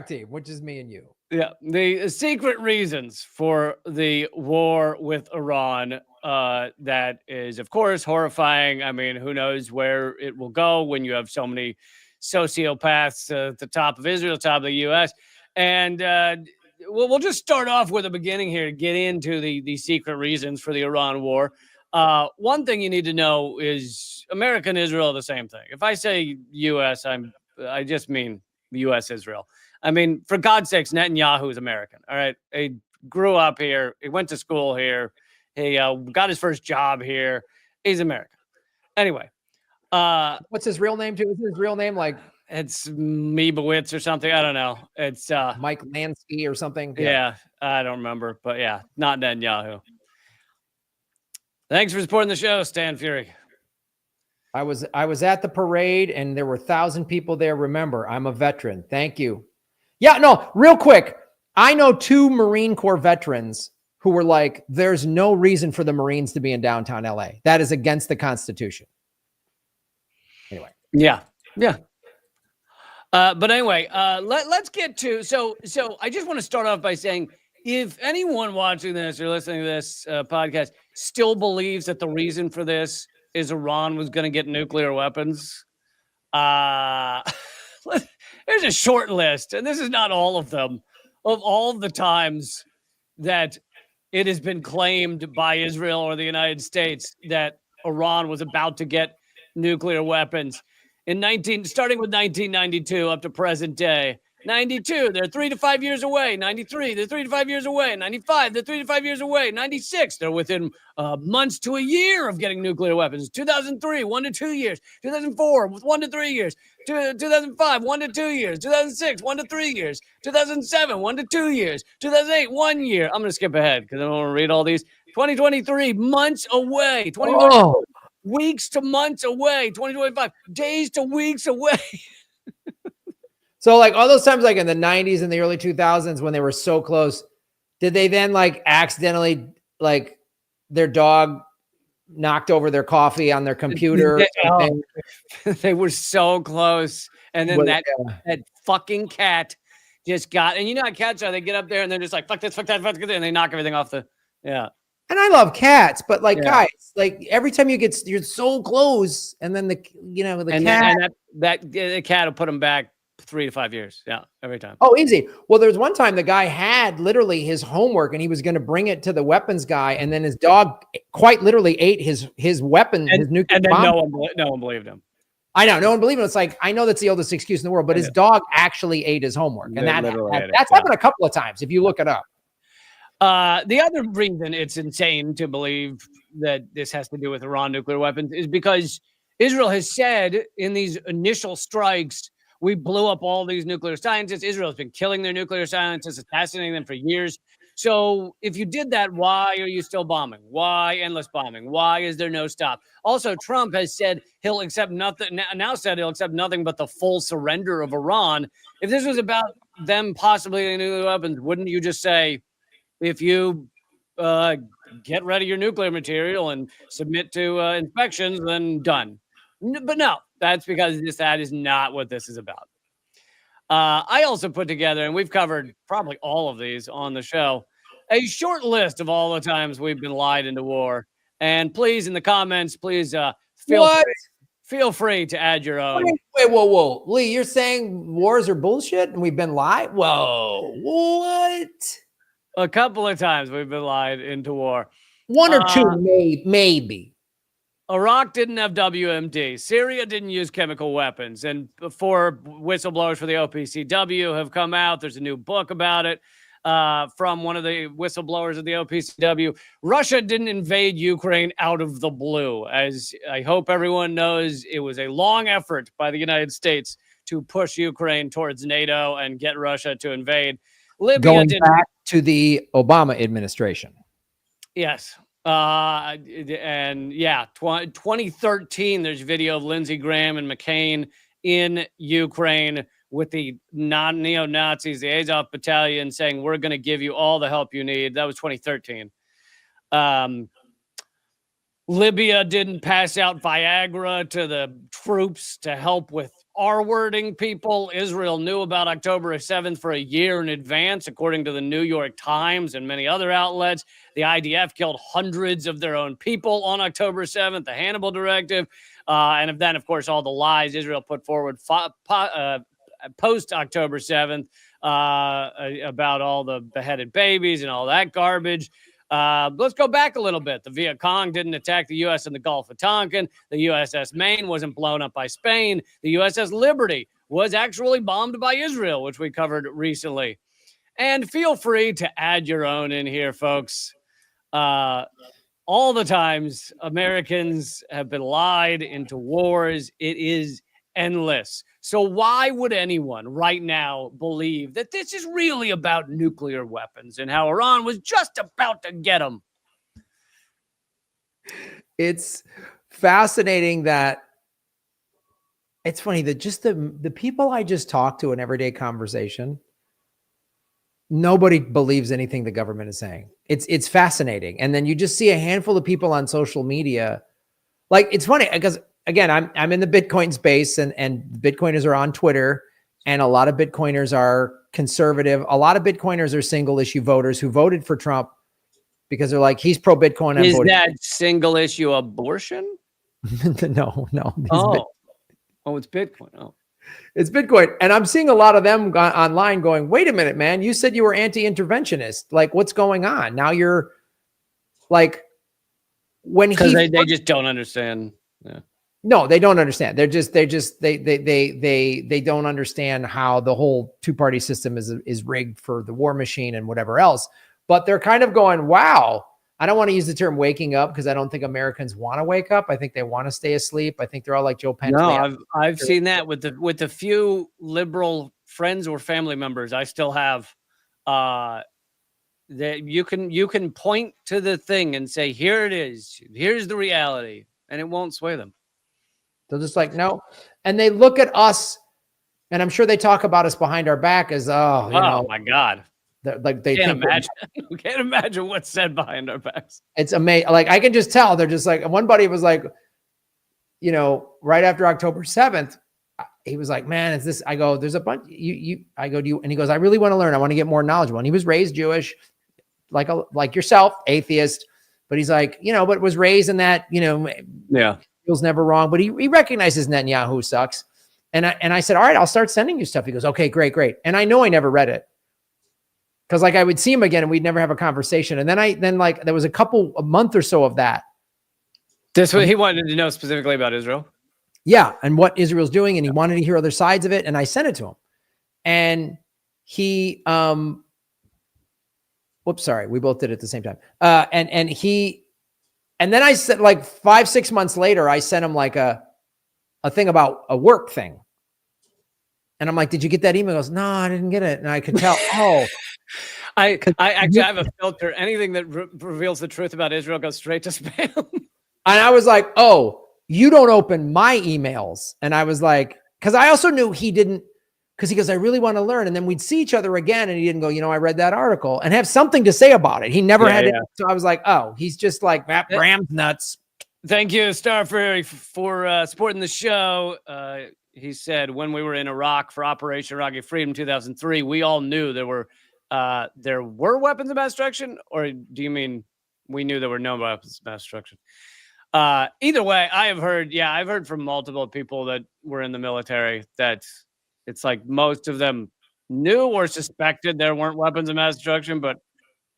team, which is me and you. Yeah, the secret reasons for the war with Iran, that is, of course, horrifying. I mean, who knows where it will go when you have so many sociopaths at the top of Israel, top of the U.S. And we'll just start off with the beginning here to get into the secret reasons for the Iran war. One thing you need to know is America and Israel are the same thing. If I say U.S., I just mean U.S. Israel. I mean, for God's sakes, Netanyahu is American. All right. He grew up here. He went to school here. He got his first job here. He's American. Anyway. What's his real name, too? Is his real name like? It's Meibowitz or something. I don't know. It's Mike Lansky or something. Yeah, I don't remember. But yeah, not Netanyahu. Thanks for supporting the show, Stan Fury. I was at the parade and there were 1,000 people there. Remember, I'm a veteran. Thank you. Yeah, no, real quick. I know 2 Marine Corps veterans who were like, there's no reason for the Marines to be in downtown LA. That is against the Constitution. Anyway. Yeah. But anyway, let's get to, so I just want to start off by saying, if anyone watching this or listening to this podcast still believes that the reason for this is Iran was going to get nuclear weapons, there's a short list, and this is not all of them, of all the times that it has been claimed by Israel or the United States that Iran was about to get nuclear weapons. Starting with 1992 up to present day. 92, they're 3 to 5 years away. 93, they're 3 to 5 years away. 95, they're 3 to 5 years away. 96, they're within months to a year of getting nuclear weapons. 2003, 1 to 2 years. 2004, 1 to 3 years. 2005, 1 to 2 years. 2006, 1 to 3 years. 2007, 1 to 2 years. 2008, 1 year. I'm going to skip ahead because I don't want to read all these. 2023, months away. 2020, weeks to months away. 2025, days to weeks away. So like all those times, like in the 90s and the early 2000s when they were so close, did they then like accidentally, like their dog knocked over their coffee on their computer? They were so close. And then that fucking cat just got, and you know how cats are, they get up there and they're just like, fuck this, fuck that, fuck that, and they knock everything off the, yeah. And I love cats, but like guys, like every time you're so close, and then the cat will put them back 3 to 5 years. Yeah, every time. Oh, easy. Well, there's one time the guy had literally his homework and he was going to bring it to the weapons guy, and then his dog quite literally ate his weapon, his nuclear and then bomb. no one believed him. I know, no one believed him. It's like, I know that's the oldest excuse in the world, but his dog actually ate his homework, and that's happened a couple of times if you look it up. The other reason it's insane to believe that this has to do with Iran nuclear weapons is because Israel has said in these initial strikes, we blew up all these nuclear scientists. Israel has been killing their nuclear scientists, assassinating them for years. So if you did that, why are you still bombing? Why endless bombing? Why is there no stop? Also, Trump has said he'll accept nothing, now said he'll accept nothing but the full surrender of Iran. If this was about them possibly getting nuclear weapons, wouldn't you just say, if you get rid of your nuclear material and submit to inspections, then done? But no, that's because that is not what this is about. I also put together, and we've covered probably all of these on the show, a short list of all the times we've been lied into war. And please, in the comments, please feel free to add your own. Wait, whoa. Lee, you're saying wars are bullshit and we've been lied? Whoa, what? A couple of times we've been lied into war. 1 or 2, maybe. Iraq didn't have WMD. Syria didn't use chemical weapons. And 4 whistleblowers for the OPCW have come out. There's a new book about it from one of the whistleblowers of the OPCW. Russia didn't invade Ukraine out of the blue. As I hope everyone knows, it was a long effort by the United States to push Ukraine towards NATO and get Russia to invade. Libya going back to the Obama administration. Yes. And yeah, 2013, there's video of Lindsey Graham and McCain in Ukraine with the neo-Nazis, the Azov battalion, saying, we're going to give you all the help you need. That was 2013. Libya didn't pass out Viagra to the troops to help with R-wording people. Israel knew about October 7th for a year in advance, according to the New York Times and many other outlets. The IDF killed hundreds of their own people on October 7th, the Hannibal Directive. And then, of course, all the lies Israel put forward post October 7th about all the beheaded babies and all that garbage. Let's go back a little bit. The Viet Cong didn't attack the U.S. in the Gulf of Tonkin. The USS Maine wasn't blown up by Spain. The USS Liberty was actually bombed by Israel, which we covered recently. And feel free to add your own in here, folks. All the times Americans have been lied into wars, it is endless. So why would anyone right now believe that this is really about nuclear weapons and how Iran was just about to get them? It's fascinating that it's funny that just the people I just talked to in everyday conversation, nobody believes anything the government is saying. It's fascinating. And then you just see a handful of people on social media. Like, it's funny because, again, I'm in the Bitcoin space, and Bitcoiners are on Twitter, and a lot of Bitcoiners are conservative. A lot of Bitcoiners are single issue voters who voted for Trump because they're like, he's pro Bitcoin. Is that single issue abortion? No. It's Bitcoin. Oh, it's Bitcoin. And I'm seeing a lot of them online going, wait a minute, man, you said you were anti-interventionist. Like, what's going on? Now you're like, when because they just don't understand. Yeah. No, they don't understand. They don't understand how the whole two-party system is rigged for the war machine and whatever else. But they're kind of going, wow. I don't want to use the term waking up because I don't think Americans want to wake up. I think they want to stay asleep. I think they're all like Joe Pence. No, I've seen that with the few liberal friends or family members I still have. That you can point to the thing and say, here it is. Here's the reality, and it won't sway them. They're just like, no. And they look at us, and I'm sure they talk about us behind our back as, oh my God. Like they can't imagine. We can't imagine what's said behind our backs. It's amazing. Like, I can just tell. They're just like, one buddy was like, right after October 7th, he was like, man, is this? I go, there's a bunch. I go, do you? And he goes, I really want to learn. I want to get more knowledgeable. And he was raised Jewish, like yourself, atheist. But he's like, but was raised in that, yeah, feels never wrong. But he recognizes Netanyahu sucks. And I said, all right, I'll start sending you stuff. He goes, okay, great. And I know I never read it. Because I would see him again and we'd never have a conversation. And then there was a month or so of that. That's what he wanted to know specifically about Israel. Yeah. And what Israel's doing. And he wanted to hear other sides of it. And I sent it to him. And he, we both did it at the same time. And then I said, like 5-6 months later, I sent him like a thing about a work thing. And I'm like, did you get that email? He goes, no, I didn't get it. And I could tell, I actually have a filter. Anything that reveals the truth about Israel goes straight to spam. And I was like, oh, you don't open my emails. And I was like, because I also knew he didn't, because he goes, I really want to learn. And then we'd see each other again. And he didn't go, I read that article and have something to say about it. He never had it. So I was like, oh, he's just like, Bram's nuts. Thank you, Star Fury, for supporting the show. He said, when we were in Iraq for Operation Iraqi Freedom 2003, we all knew there were weapons of mass destruction, or do you mean we knew there were no weapons of mass destruction? Either way, I've heard from multiple people that were in the military that it's like most of them knew or suspected there weren't weapons of mass destruction, but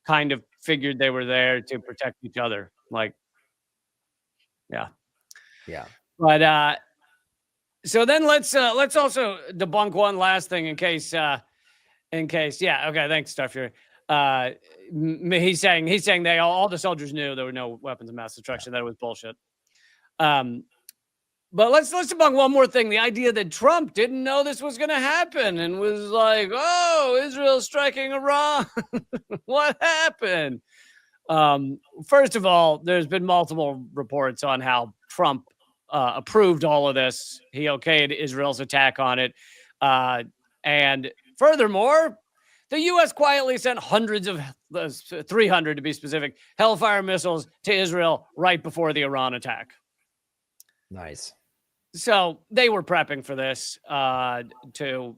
kind of figured they were there to protect each other. Like, yeah. But so then let's also debunk one last thing in case. Yeah. Okay. Thanks, Star Fury. He's saying all the soldiers knew there were no weapons of mass destruction. That it was bullshit. But let's debunk one more thing. The idea that Trump didn't know this was going to happen and was like, oh, Israel's striking Iran. What happened? First of all, there's been multiple reports on how Trump approved all of this. He okayed Israel's attack on it. And furthermore, the U.S. quietly sent hundreds of 300 to be specific, Hellfire missiles to Israel right before the Iran attack. Nice. So they were prepping for this to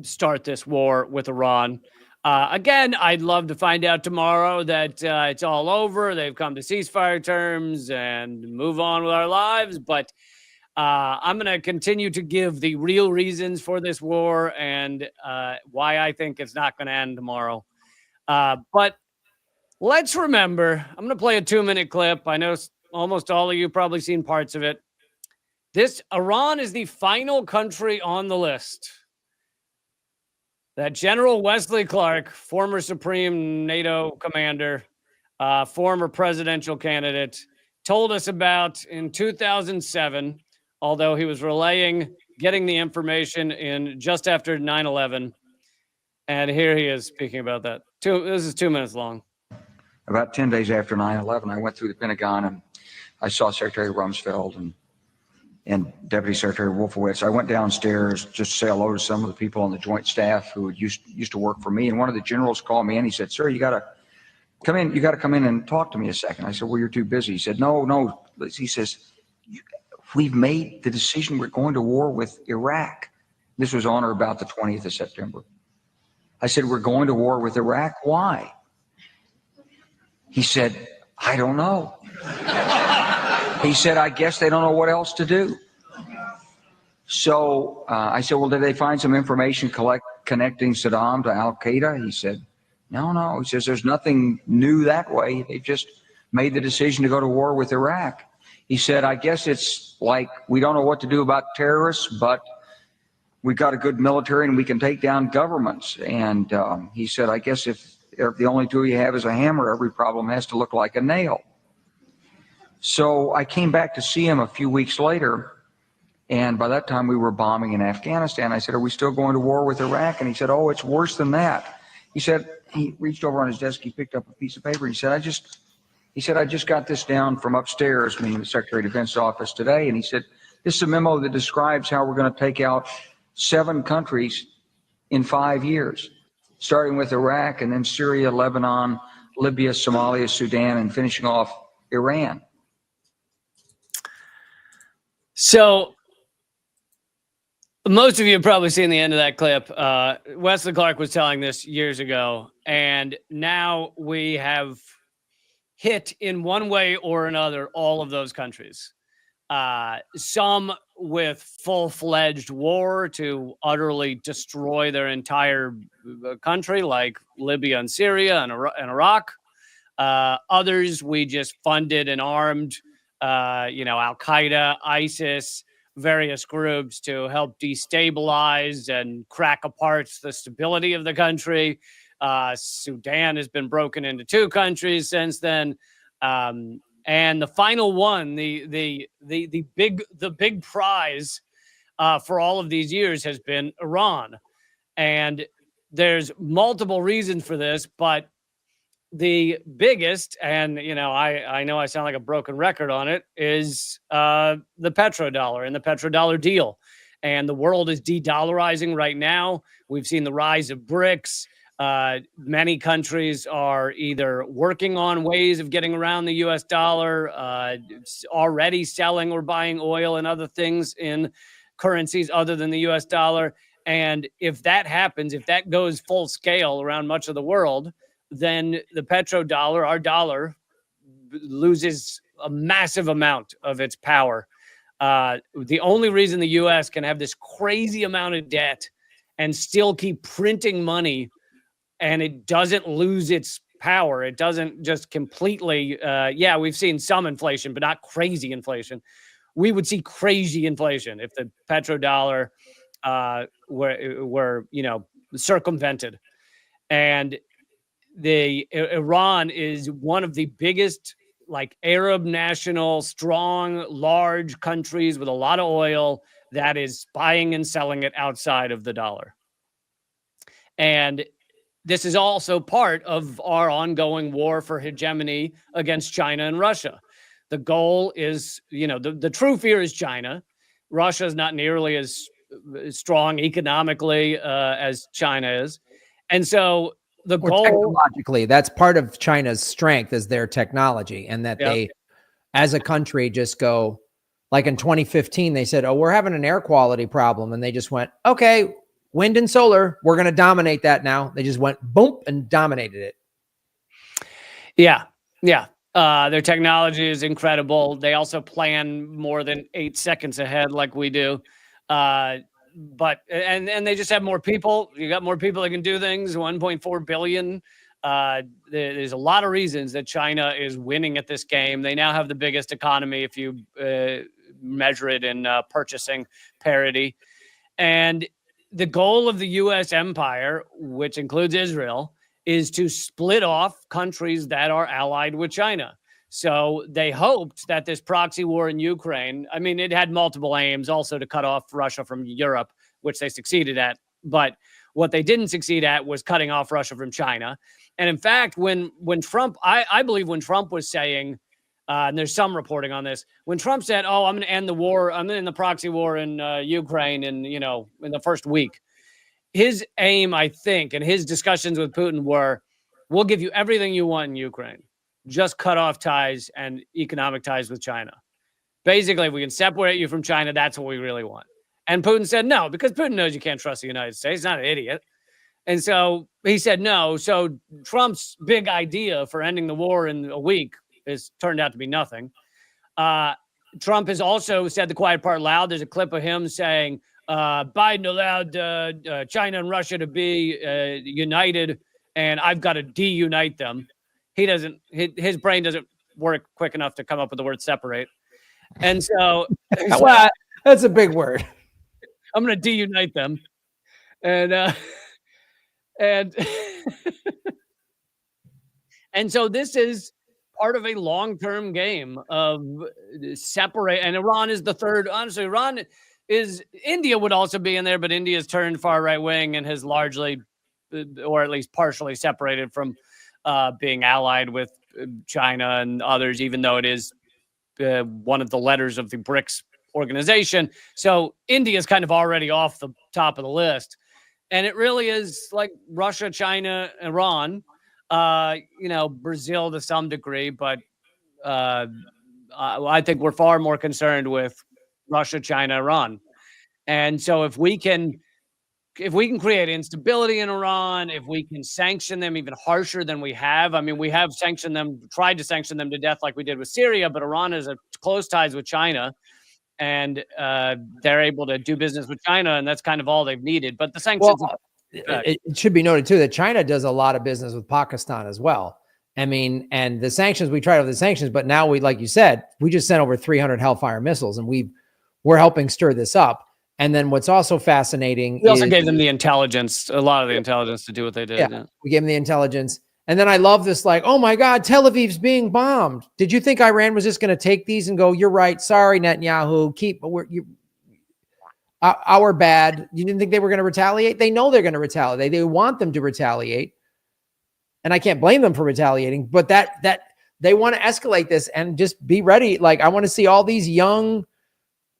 start this war with Iran. Again, I'd love to find out tomorrow that it's all over. They've come to ceasefire terms and move on with our lives. But I'm going to continue to give the real reasons for this war and why I think it's not going to end tomorrow. But let's remember, I'm going to play a 2-minute clip. I know almost all of you probably seen parts of it. Iran is the final country on the list that General Wesley Clark, former Supreme NATO commander, former presidential candidate, told us about in 2007, although he was getting the information in just after 9/11. And here he is speaking about that. This is 2 minutes long. About 10 days after 9/11, I went through the Pentagon and I saw Secretary Rumsfeld and Deputy Secretary Wolfowitz. I went downstairs just to say hello to some of the people on the Joint Staff who used to work for me. And one of the generals called me and he said, "Sir, you got to come in. You got to come in and talk to me a second." I said, "Well, you're too busy." He said, No. He says, "We've made the decision. We're going to war with Iraq." This was on or about the 20th of September. I said, "We're going to war with Iraq. Why?" He said, "I don't know." He said, "I guess they don't know what else to do." So I said, "Well, did they find some information connecting Saddam to Al-Qaeda?" He said, No. He says, "There's nothing new that way. They just made the decision to go to war with Iraq." He said, "I guess it's like we don't know what to do about terrorists, but we've got a good military and we can take down governments." And he said, "I guess if the only tool you have is a hammer, every problem has to look like a nail." So I came back to see him a few weeks later, and by that time we were bombing in Afghanistan. I said, "Are we still going to war with Iraq?" And he said, "Oh, it's worse than that." He said, he reached over on his desk, he picked up a piece of paper. He said, I just got this down from upstairs, meaning the Secretary of Defense office today. And he said, "This is a memo that describes how we're going to take out 7 countries in 5 years, starting with Iraq and then Syria, Lebanon, Libya, Somalia, Sudan, and finishing off Iran." So most of you have probably seen the end of that clip. Wesley Clark was telling this years ago, and now we have hit in one way or another all of those countries. Some with full-fledged war to utterly destroy their entire country, like Libya and Syria and Iraq. Others we just funded and armed, Al-Qaeda, ISIS, various groups to help destabilize and crack apart the stability of the country. Sudan has been broken into 2 countries since then. And the final one, the big prize for all of these years has been Iran. And there's multiple reasons for this, but the biggest, and I know I sound like a broken record on it, is the petrodollar and the petrodollar deal. And the world is de-dollarizing right now. We've seen the rise of BRICS. Many countries are either working on ways of getting around the US dollar, already selling or buying oil and other things in currencies other than the US dollar. And if that happens, if that goes full scale around much of the world, then the petrodollar, our dollar, loses a massive amount of its power. The only reason the US can have this crazy amount of debt and still keep printing money and it doesn't lose its power, it doesn't just completely, we've seen some inflation, but not crazy inflation. We would see crazy inflation if the petrodollar were circumvented. And Iran is one of the biggest, like, Arab national, strong, large countries with a lot of oil that is buying and selling it outside of the dollar. And this is also part of our ongoing war for hegemony against China and Russia. The goal is, the true fear is China. Russia is not nearly as strong economically as China is. And so the goal, technologically, that's part of China's strength, is their technology, and that they, as a country, just go, Like in 2015, they said, oh, we're having an air quality problem. And they just went, okay, wind and solar, we're going to dominate that now. They just went boom and dominated it. Yeah. Yeah. Their technology is incredible. They also plan more than 8 seconds ahead, like we do. But they just have more people. You got more people that can do things. 1.4 billion. There's a lot of reasons that China is winning at this game. They now have the biggest economy if you measure it in purchasing parity. And the goal of the U.S. empire, which includes Israel, is to split off countries that are allied with China. So they hoped that this proxy war in Ukraine, I mean, it had multiple aims also to cut off Russia from Europe, which they succeeded at. But what they didn't succeed at was cutting off Russia from China. And in fact, when Trump, I believe when Trump was saying, and there's some reporting on this, when Trump said, oh, I'm going to end the war, I'm going to end the proxy war in Ukraine in the first week, his aim, I think, and his discussions with Putin were, we'll give you everything you want in Ukraine. Just cut off ties and economic ties with China. Basically, if we can separate you from China, that's what we really want. And Putin said no, because Putin knows you can't trust the United States. He's not an idiot. And so he said no. So Trump's big idea for ending the war in a week has turned out to be nothing. Trump has also said the quiet part loud. There's a clip of him saying, Biden allowed China and Russia to be united, and I've got to deunite them. His brain doesn't work quick enough to come up with the word separate. And so well, that's a big word. I'm going to deunite them. And and so this is part of a long-term game of separate. And Iran is the third. Honestly, India would also be in there, but India's turned far right wing and has largely, or at least partially, separated from being allied with China and others, even though it is one of the letters of the BRICS organization. So India is kind of already off the top of the list. And it really is like Russia, China, Iran, Brazil to some degree, but I think we're far more concerned with Russia, China, Iran. And so if we can create instability in Iran, if we can sanction them even harsher than we have, I mean, we have tried to sanction them to death like we did with Syria, but Iran has close ties with China, and they're able to do business with China, and that's kind of all they've needed. But the sanctions... Well, it should be noted, too, that China does a lot of business with Pakistan as well. I mean, and the sanctions, we tried with the sanctions, but now like you said, we just sent over 300 Hellfire missiles, and we're helping stir this up. And then what's also fascinating we also gave them the intelligence, a lot of the intelligence to do what they did. Yeah. We gave them the intelligence. And then I love this, like, oh my God, Tel Aviv's being bombed. Did you think Iran was just going to take these and go, you're right, sorry, Netanyahu, our bad. You didn't think they were going to retaliate? They know they're going to retaliate. They want them to retaliate. And I can't blame them for retaliating, but that they want to escalate this and just be ready. Like, I want to see all these young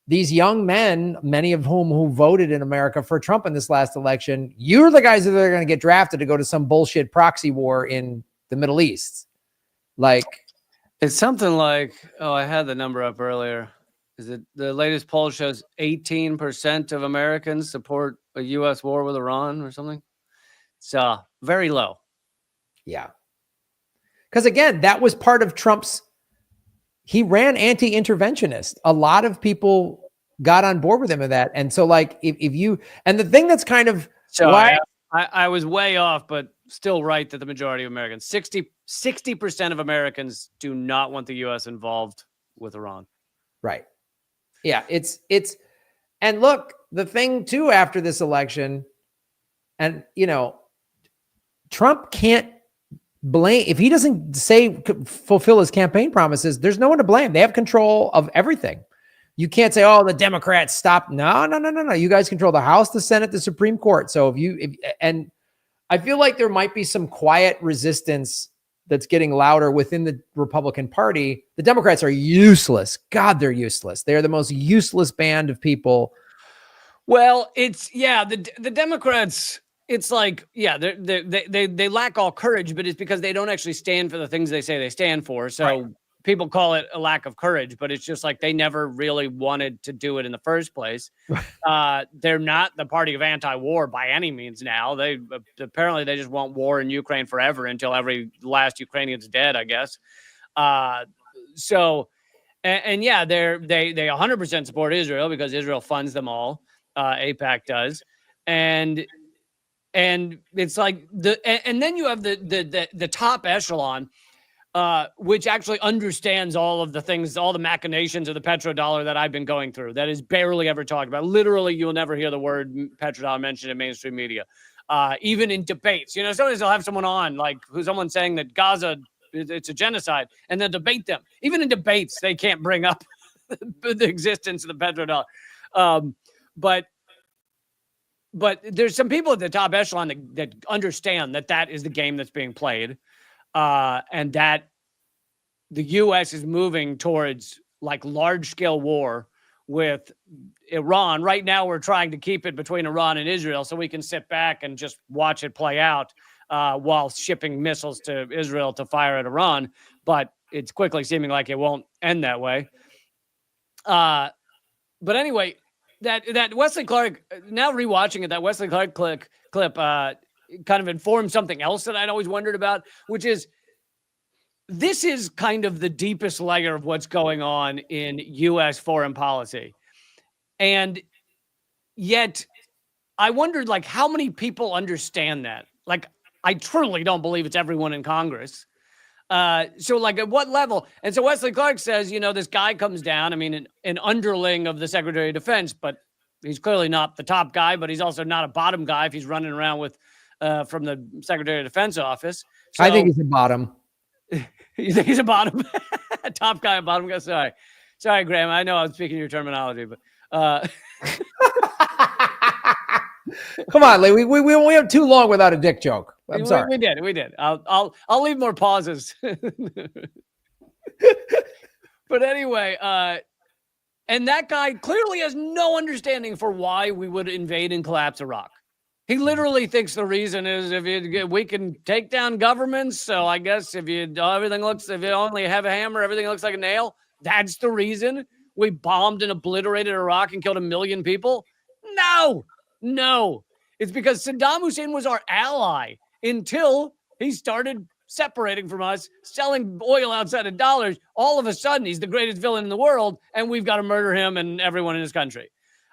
men, many of whom who voted in America for Trump in this last election. You're the guys that are going to get drafted to go to some bullshit proxy war in the Middle East. Like, it's something like, I had the number up earlier. Is it the latest poll shows 18% of Americans support a U.S. war with Iran or something? It's very low. Yeah. Because again, that was part of Trump's, he ran anti-interventionist. A lot of people got on board with him of that. And so like, if you, and the thing that's kind of, so I was way off, but still right that the majority of Americans, 60% of Americans do not want the U.S. involved with Iran. Right. Yeah. It's, and look, the thing too, after this election, and Trump can't blame, if he doesn't fulfill his campaign promises, there's no one to blame. They have control of everything. You can't say, oh, the Democrats stopped. No. You guys control the House, the Senate, the Supreme Court. So and I feel like there might be some quiet resistance that's getting louder within the Republican Party. The Democrats are useless. God, they're useless. They're the most useless band of people. Well, the Democrats, it's like, they lack all courage, but it's because they don't actually stand for the things they say they stand for. So people call it a lack of courage, but it's just like they never really wanted to do it in the first place. They're not the party of anti-war by any means now. They apparently they just want war in Ukraine forever until every last Ukrainian's dead, I guess. So, yeah, they 100% support Israel because Israel funds them all. AIPAC does, and it's like and then you have the top echelon, which actually understands all of the things, all the machinations of the petrodollar that I've been going through. That is barely ever talked about. Literally, you'll never hear the word petrodollar mentioned in mainstream media, even in debates. You know, sometimes they'll have someone on, like someone saying that Gaza, it's a genocide, and they'll debate them. Even in debates, they can't bring up the existence of the petrodollar. But there's some people at the top echelon that understand that is the game that's being played. And that the U.S. is moving towards like large-scale war with Iran. Right now, we're trying to keep it between Iran and Israel so we can sit back and just watch it play out while shipping missiles to Israel to fire at Iran. But it's quickly seeming like it won't end that way. But anyway, that Wesley Clark, now rewatching it, that Wesley Clark clip kind of informed something else that I'd always wondered about, which is this is kind of the deepest layer of what's going on in U.S. foreign policy. And yet I wondered, like, how many people understand that? Like, I truly don't believe it's everyone in Congress. So like at what level? And so Wesley Clark says, you know, this guy comes down, I mean, an underling of the Secretary of Defense, but he's clearly not the top guy, but he's also not a bottom guy if he's running around with from the Secretary of Defense office. So, I think he's a bottom. You think he's a bottom? Top guy, a bottom guy? Sorry, Graham. I know I'm speaking your terminology, but come on, Lee. We went too long without a dick joke. I'm sorry. We did. I'll leave more pauses. But anyway, and that guy clearly has no understanding for why we would invade and collapse Iraq. He literally thinks the reason is we can take down governments. So I guess if you only have a hammer, everything looks like a nail. That's the reason we bombed and obliterated Iraq and killed 1 million people. No, it's because Saddam Hussein was our ally until he started separating from us, selling oil outside of dollars. All of a sudden, he's the greatest villain in the world, and we've got to murder him and everyone in his country.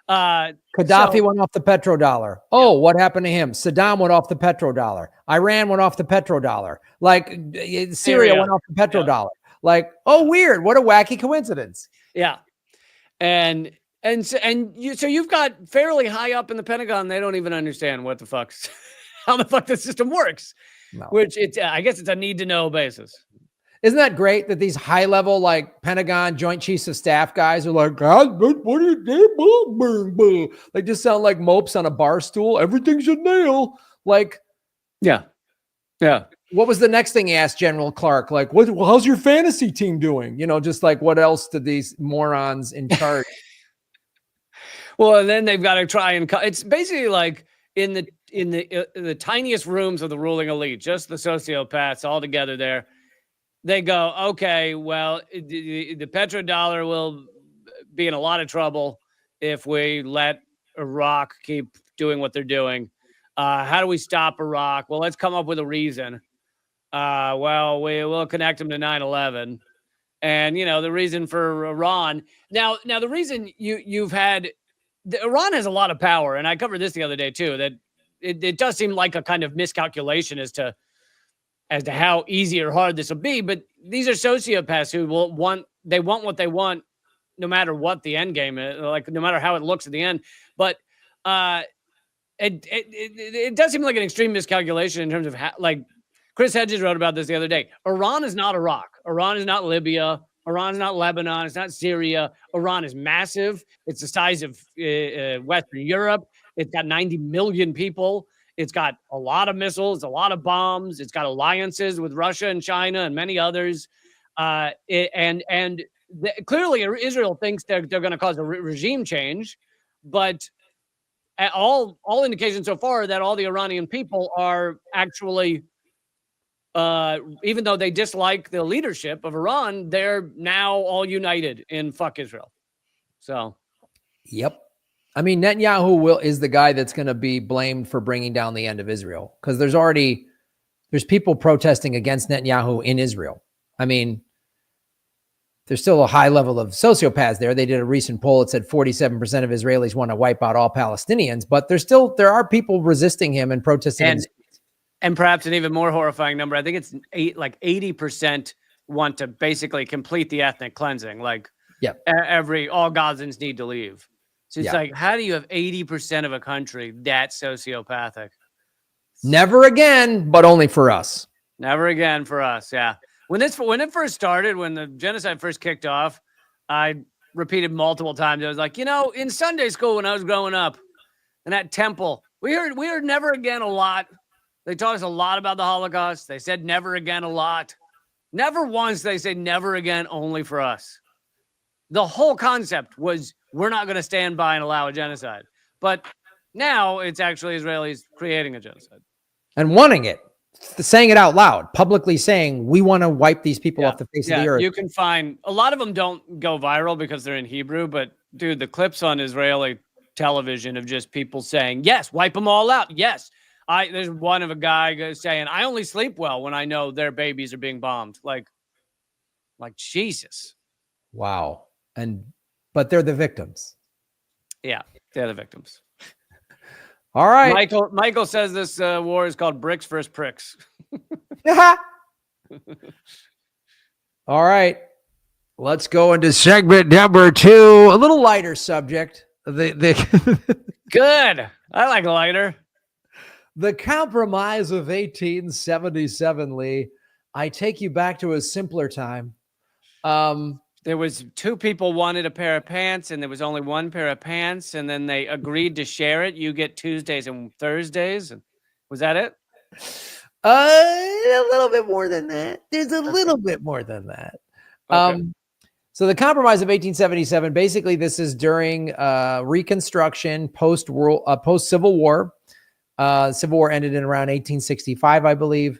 Gaddafi went off the petrodollar. Oh, what happened to him? Saddam went off the petrodollar. Iran went off the petrodollar. Like Syria went off the petrodollar. Yeah. Like, oh, weird. What a wacky coincidence. Yeah. So you've got fairly high up in the Pentagon. They don't even understand what the fuck's how the fuck the system works, which I guess it's a need to know basis. Isn't that great that these high level, like Pentagon Joint Chiefs of Staff guys are like, God, what are you doing? They just sound like mopes on a bar stool. Everything's a nail. Like, yeah. What was the next thing he asked General Clark? Like, how's your fantasy team doing? You know, just like what else did these morons in charge? Well, and then they've got to try and it's basically like in the tiniest rooms of the ruling elite, just the sociopaths all together there. They go, okay, well, the petrodollar will be in a lot of trouble if we let Iraq keep doing what they're doing. How do we stop Iraq? Well, let's come up with a reason. Well, we will connect them to 9/11. And, you know, the reason for Iran. Now the reason you've had Iran has a lot of power. And I covered this the other day, too, that it does seem like a kind of miscalculation as to how easy or hard this will be. But these are sociopaths who want what they want, no matter what the end game is, like no matter how it looks at the end. But it does seem like an extreme miscalculation in terms of how, like Chris Hedges wrote about this the other day. Iran is not Iraq. Iran is not Libya. Iran is not Lebanon. It's not Syria. Iran is massive. It's the size of Western Europe. It's got 90 million people. It's got a lot of missiles, a lot of bombs. It's got alliances with Russia and China and many others. Clearly, Israel thinks they're going to cause a regime change, but all indications so far are that all the Iranian people are actually even though they dislike the leadership of Iran, they're now all united in fuck Israel. So, yep. I mean, Netanyahu is the guy that's going to be blamed for bringing down the end of Israel, because there's people protesting against Netanyahu in Israel. I mean, there's still a high level of sociopaths there. They did a recent poll that said 47% of Israelis want to wipe out all Palestinians, but there are people resisting him and protesting. And perhaps an even more horrifying number, I think it's 80% want to basically complete the ethnic cleansing. Like, all Gazans need to leave. So it's like, how do you have 80% of a country that sociopathic? Never again, but only for us. Never again for us. Yeah. When it first started, when the genocide first kicked off, I repeated multiple times. I was like, in Sunday school when I was growing up, in that temple, we heard never again a lot. They taught us a lot about the Holocaust. They said never again a lot. Never once they say never again only for us. The whole concept was we're not going to stand by and allow a genocide. But now it's actually Israelis creating a genocide. And wanting it. Saying it out loud, publicly saying, we want to wipe these people off the face of the earth. You can find, a lot of them don't go viral because they're in Hebrew, but dude, the clips on Israeli television of just people saying, yes, wipe them all out. Yes. There's one of a guy saying, I only sleep well when I know their babies are being bombed. Like Jesus. Wow. But they're the victims. Yeah, they're the victims. All right. Michael says this war is called bricks versus pricks. All right. Let's go into segment number 2. A little lighter subject. Good. I like lighter. The Compromise of 1877, Lee. I take you back to a simpler time. There was 2 people wanted a pair of pants, and there was only one pair of pants, and then they agreed to share it. You get Tuesdays and Thursdays. Was that it? A little bit more than that. There's a little bit more than that. Okay. So the Compromise of 1877, basically this is during Reconstruction, post-Civil War. Civil War ended in around 1865, I believe.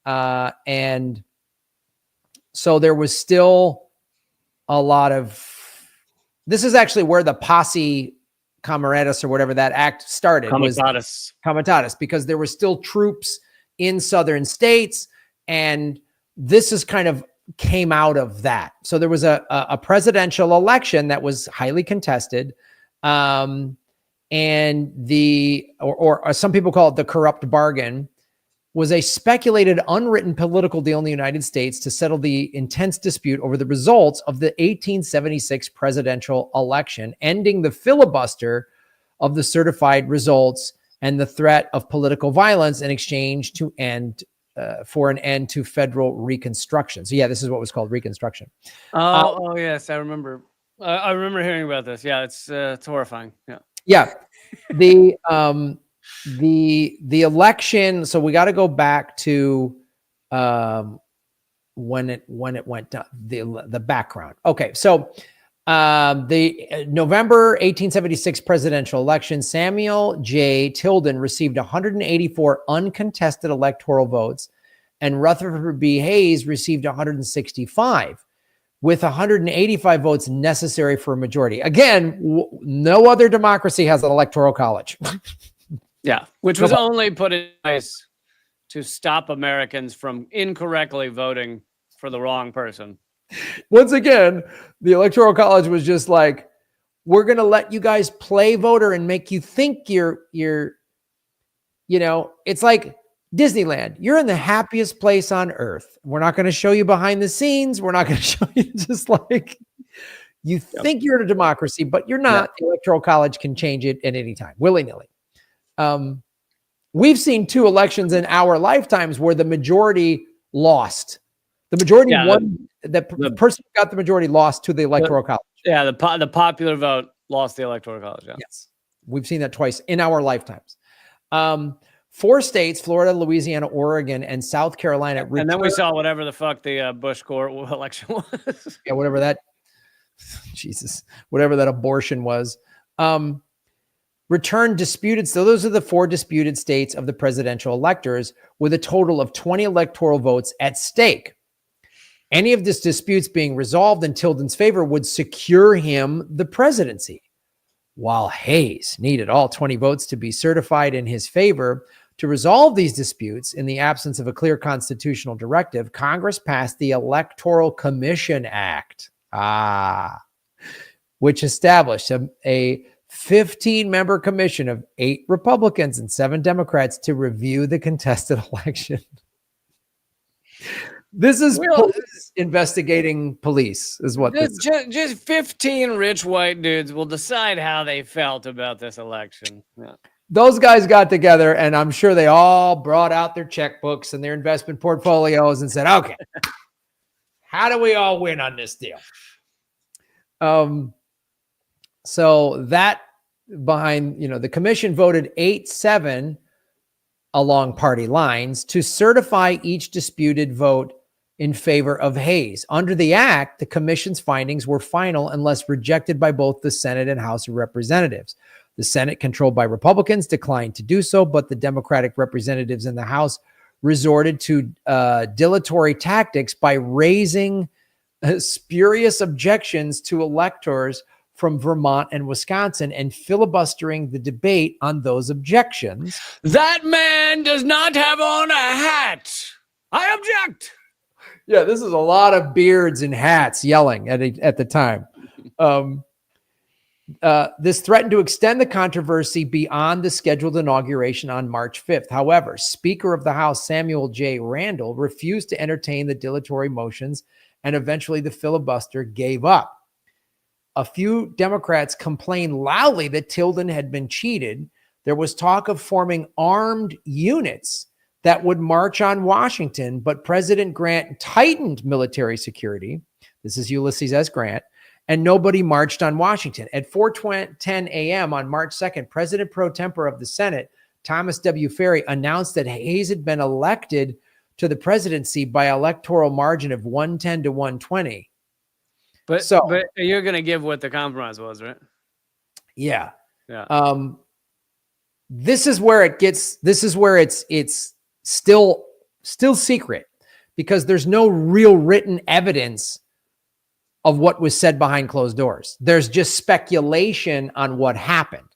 And so there was still a lot of, this is actually where the posse comitatus or whatever that act started. Comitatus, because there were still troops in southern states, and this is kind of came out of that. So there was a presidential election that was highly contested, and or some people call it the corrupt bargain, was a speculated unwritten political deal in the United States to settle the intense dispute over the results of the 1876 presidential election, ending the filibuster of the certified results and the threat of political violence in exchange for an end to federal Reconstruction. So yeah, this is what was called Reconstruction. Oh yes, I remember. I remember hearing about this. Yeah, it's horrifying. Yeah. Yeah. The election, so we got to go back to when it went down, the background. Okay, so the November 1876 presidential election, Samuel J. Tilden received 184 uncontested electoral votes, and Rutherford B. Hayes received 165, with 185 votes necessary for a majority. Again, no other democracy has an electoral college. Yeah, which was only put in place to stop Americans from incorrectly voting for the wrong person. Once again, the Electoral College was just like, we're going to let you guys play voter and make you think you're, it's like Disneyland. You're in the happiest place on earth. We're not going to show you behind the scenes. We're not going to show you, just like you think you're in a democracy, but you're not. The Electoral College can change it at any time, willy-nilly. We've seen 2 elections in our lifetimes where the majority lost. The majority won. The person who got the majority lost to the Electoral College. Yeah, the popular vote lost the Electoral College. Yeah. Yes, we've seen that twice in our lifetimes. 4 states, Florida, Louisiana, Oregon, and South Carolina. And then we saw whatever the fuck the Bush Gore election was. Yeah, whatever that abortion was. returned disputed. So those are the 4 disputed states of the presidential electors with a total of 20 electoral votes at stake. Any of these disputes being resolved in Tilden's favor would secure him the presidency. While Hayes needed all 20 votes to be certified in his favor to resolve these disputes in the absence of a clear constitutional directive, Congress passed the Electoral Commission Act, which established a 15-member commission of 8 Republicans and 7 Democrats to review the contested election. This is police investigating police, is what this is. Just 15 rich white dudes will decide how they felt about this election. Yeah. Those guys got together, and I'm sure they all brought out their checkbooks and their investment portfolios and said, okay, how do we all win on this deal? So that behind, the commission voted 8-7 along party lines to certify each disputed vote in favor of Hayes. Under the act, the commission's findings were final unless rejected by both the Senate and House of Representatives. The Senate, controlled by Republicans, declined to do so, but the Democratic representatives in the House resorted to dilatory tactics by raising spurious objections to electors from Vermont and Wisconsin and filibustering the debate on those objections. That man does not have on a hat. I object. Yeah, this is a lot of beards and hats yelling at the time. This threatened to extend the controversy beyond the scheduled inauguration on March 5th. However, Speaker of the House Samuel J. Randall refused to entertain the dilatory motions, and eventually the filibuster gave up. A few Democrats complained loudly that Tilden had been cheated. There was talk of forming armed units that would march on Washington, but President Grant tightened military security. This is Ulysses S. Grant. And nobody marched on Washington. At 4:10 a.m. on March 2nd, President pro tempore of the Senate, Thomas W. Ferry, announced that Hayes had been elected to the presidency by electoral margin of 110 to 120. But you're going to give what the compromise was, right? Yeah. Yeah. This is where it's still secret, because there's no real written evidence of what was said behind closed doors. There's just speculation on what happened.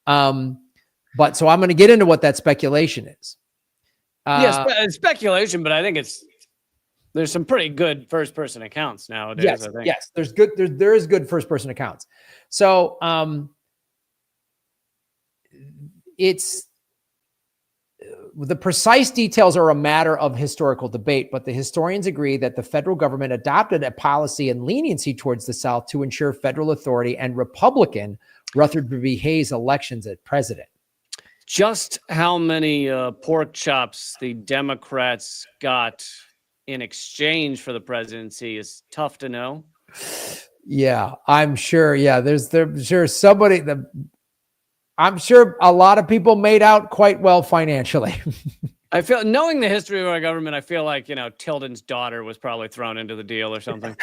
But so I'm going to get into what that speculation is. Yes, speculation, but I think there's some pretty good first person accounts nowadays. Yes, I think. yes, there is good first person accounts. So it's the precise details are a matter of historical debate, but the historians agree that the federal government adopted a policy and leniency towards the South to ensure federal authority and Republican Rutherford B. Hayes elections as president. Just how many pork chops the Democrats got in exchange for the presidency is tough to know. Yeah, I'm sure. Yeah, there's sure somebody I'm sure a lot of people made out quite well financially. I feel, knowing the history of our government, I feel like, Tilden's daughter was probably thrown into the deal or something.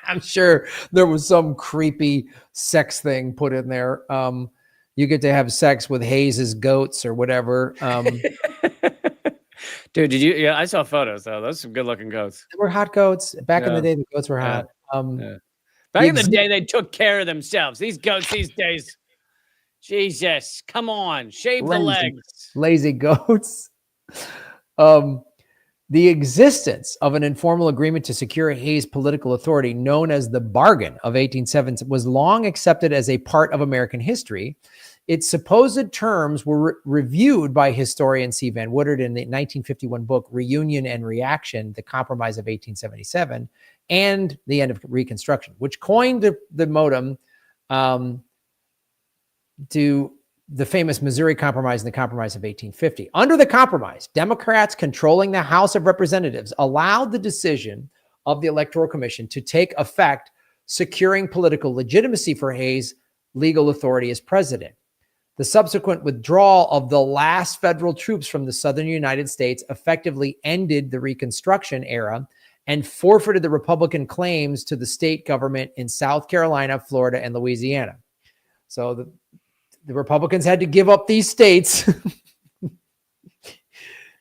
I'm sure there was some creepy sex thing put in there. You get to have sex with Hayes's goats or whatever. Dude, did you? Yeah, I saw photos though. Those are some good looking goats. They were hot goats. Back in the day, the goats were hot. Back in the day, they took care of themselves. These goats these days, Jesus, come on, shave the legs. Lazy goats. The existence of an informal agreement to secure Hayes' political authority, known as the Bargain of 1870, was long accepted as a part of American history. Its supposed terms were reviewed by historian C. Van Woodard in the 1951 book Reunion and Reaction, The Compromise of 1877, and The End of Reconstruction, which coined the modem to the famous Missouri Compromise and the Compromise of 1850. Under the compromise, Democrats controlling the House of Representatives allowed the decision of the Electoral Commission to take effect, securing political legitimacy for Hayes' legal authority as president. The subsequent withdrawal of the last federal troops from the southern United States effectively ended the Reconstruction era and forfeited the Republican claims to the state government in South Carolina, Florida, and Louisiana. So the Republicans had to give up these states.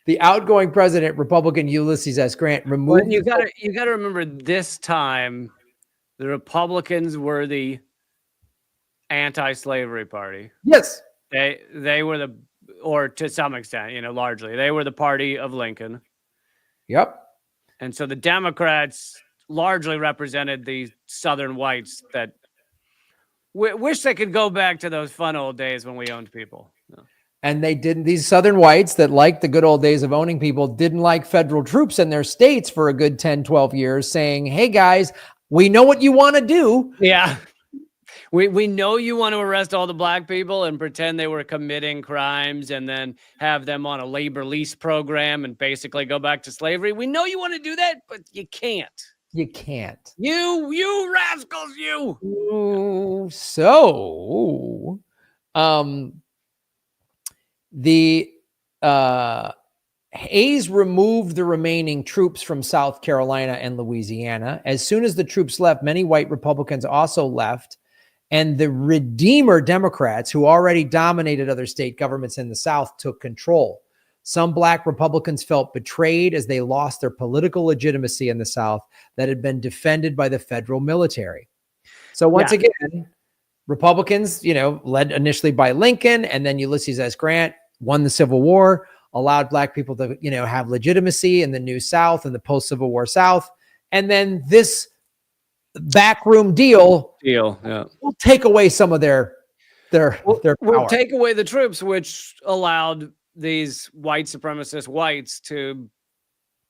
The outgoing president, Republican Ulysses S. Grant, removed. Well, you gotta remember this time, the Republicans were the anti-slavery party. Yes. They were or to some extent, largely, they were the party of Lincoln. Yep. And so the Democrats largely represented the Southern whites that wish they could go back to those fun old days when we owned people. And they didn't, these Southern whites that liked the good old days of owning people didn't like federal troops in their states for a good 10, 12 years saying, hey guys, we know what you want to do. Yeah. We know you want to arrest all the black people and pretend they were committing crimes and then have them on a labor lease program and basically go back to slavery. We know you want to do that, but you can't. You can't. You rascals, you. Ooh, so, Hayes removed the remaining troops from South Carolina and Louisiana. As soon as the troops left, many white Republicans also left, and the Redeemer Democrats, who already dominated other state governments in the South, took control. Some black Republicans felt betrayed as they lost their political legitimacy in the South that had been defended by the federal military. So once again, Republicans, led initially by Lincoln, and then Ulysses S. Grant won the Civil War, allowed black people to, have legitimacy in the new South and the post-Civil War South. And then this backroom deal will take away some of their power. We'll take away the troops, which allowed these white supremacist whites to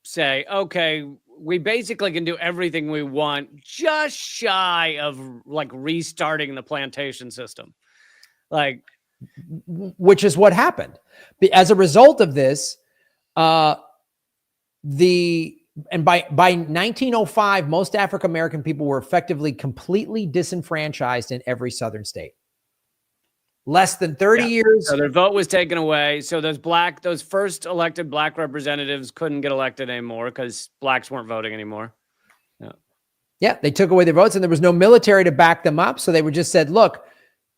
say, okay, we basically can do everything we want, just shy of restarting the plantation system. Which is what happened. As a result of this, by 1905, most African-American people were effectively completely disenfranchised in every Southern state. Less than 30 years. So their vote was taken away. So those first elected black representatives couldn't get elected anymore because blacks weren't voting anymore. Yeah, they took away their votes and there was no military to back them up. So they were just said, look,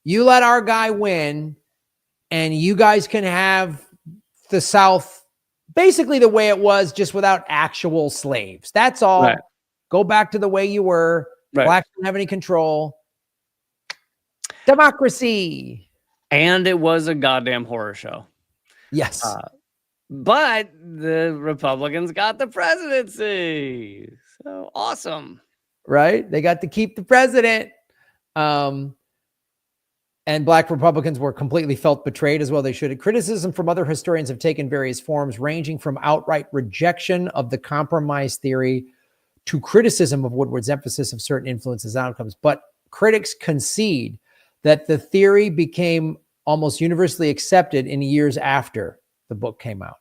you let our guy win and you guys can have the South basically the way it was, just without actual slaves. That's all. Right. Go back to the way you were. Right. Blacks don't have any control. Democracy. And it was a goddamn horror show. Yes. But the Republicans got the presidency. So awesome. Right? They got to keep the president. And black Republicans were completely felt betrayed as well. They should. Criticism from other historians have taken various forms, ranging from outright rejection of the compromise theory to criticism of Woodward's emphasis of certain influences and outcomes. But critics concede that the theory became almost universally accepted in years after the book came out.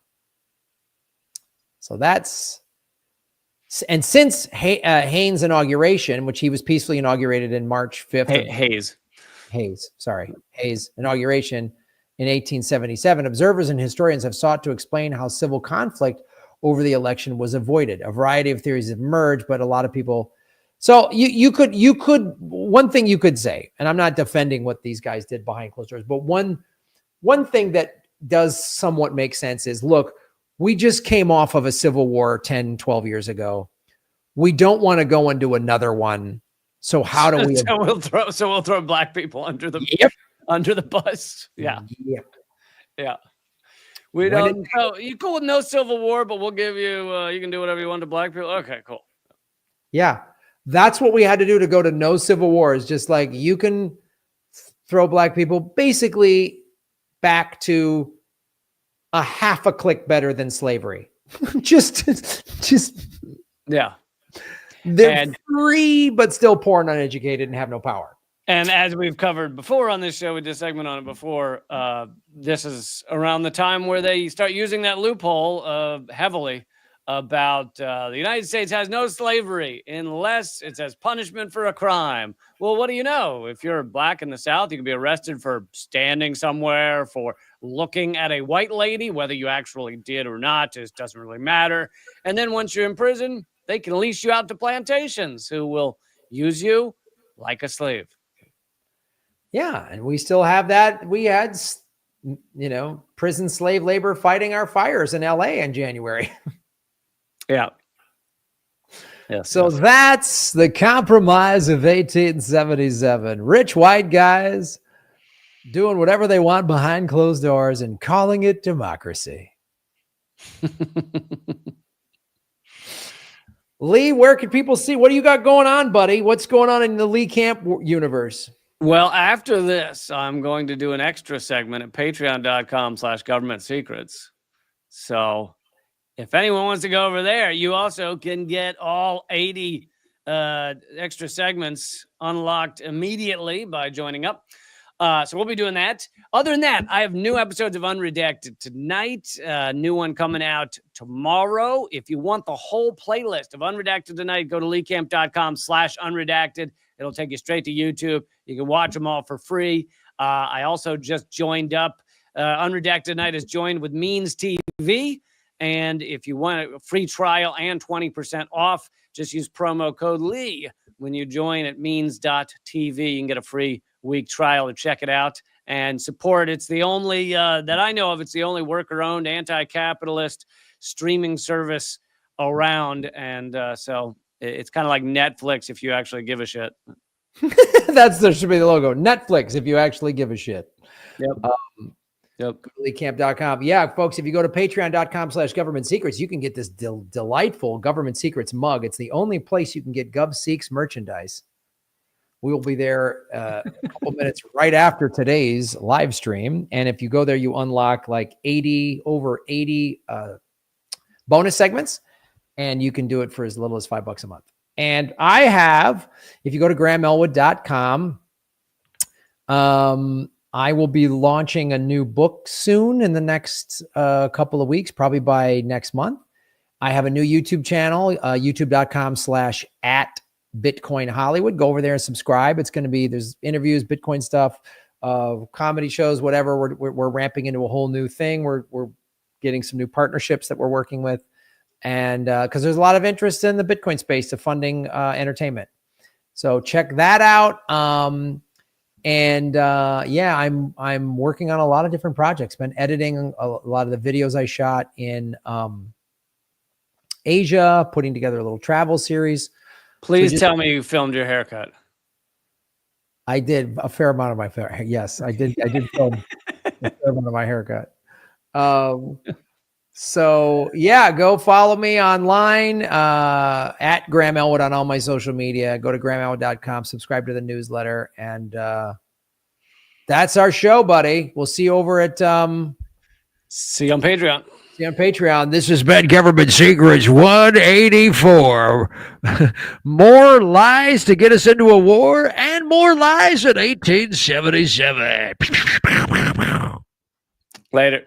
So and since Haynes' inauguration, which he was peacefully inaugurated in March 5th. Hayes' inauguration in 1877, observers and historians have sought to explain how civil conflict over the election was avoided. A variety of theories have emerged, but a lot of people. So you could one thing you could say, and I'm not defending what these guys did behind closed doors, but one thing that does somewhat make sense is, look, we just came off of a civil war 10, 12 years ago. We don't want to go into another one. So how do we? So we'll throw black people under the bus. Yeah. Yep. Yeah. We don't. You cool with no civil war, but we'll give you. You can do whatever you want to black people. Okay, cool. Yeah, that's what we had to do to go to no civil war. Is just like you can throw black people basically back to a half a click better than slavery. just yeah. They're free, but still poor and uneducated and have no power. And as we've covered before on this show, we did a segment on it before. This is around the time where they start using that loophole heavily about the United States has no slavery unless it's as punishment for a crime. Well, what do you know? If you're black in the South, you can be arrested for standing somewhere, for looking at a white lady, whether you actually did or not, just doesn't really matter. And then once you're in prison, they can lease you out to plantations who will use you like a slave. Yeah, and we still have that. We had, prison slave labor fighting our fires in LA in January. Yeah. Yes, So yes. that's the compromise of 1877. Rich white guys doing whatever they want behind closed doors and calling it democracy. Lee, where can people see? What do you got going on, buddy? What's going on in the Lee Camp universe? Well, after this, I'm going to do an extra segment at patreon.com/government secrets. So if anyone wants to go over there, you also can get all 80 extra segments unlocked immediately by joining up. So we'll be doing that. Other than that, I have new episodes of Unredacted tonight. New one coming out tomorrow. If you want the whole playlist of Unredacted tonight, go to leecamp.com/unredacted. It'll take you straight to YouTube. You can watch them all for free. I also just joined up. Unredacted tonight is joined with Means TV. And if you want a free trial and 20% off, just use promo code Lee when you join at means.tv. You can get a free week trial to check it out and support. It's the only that I know of. It's the only worker-owned, anti-capitalist streaming service around, and so it's kind of like Netflix if you actually give a shit. There should be the logo. Netflix if you actually give a shit. Yep. Yep. Leecamp.com. Yeah, folks, if you go to patreon.com/government secrets, you can get this delightful Government Secrets mug. It's the only place you can get Gov Seeks merchandise. We will be there a couple minutes right after today's live stream. And if you go there, you unlock like over 80 bonus segments, and you can do it for as little as $5 a month. And I have, if you go to grahamelwood.com, I will be launching a new book soon in the next couple of weeks, probably by next month. I have a new YouTube channel, youtube.com/@Bitcoin Hollywood. Go over there and subscribe. It's going to be, there's interviews, Bitcoin stuff, comedy shows, whatever. We're ramping into a whole new thing. We're getting some new partnerships that we're working with. And because there's a lot of interest in the Bitcoin space of funding entertainment. So check that out. Yeah, I'm working on a lot of different projects. Been editing a lot of the videos I shot in Asia, putting together a little travel series. Please tell me you filmed your haircut. I did a fair amount of my hair. Yes, I did film a fair amount of my haircut. So yeah, go follow me online at Graham Elwood on all my social media. Go to grahamelwood.com, subscribe to the newsletter, and that's our show, buddy. We'll see you over at see you on Patreon. See you on Patreon. This has been Government Secrets 184. More lies to get us into a war, and more lies in 1877. Later.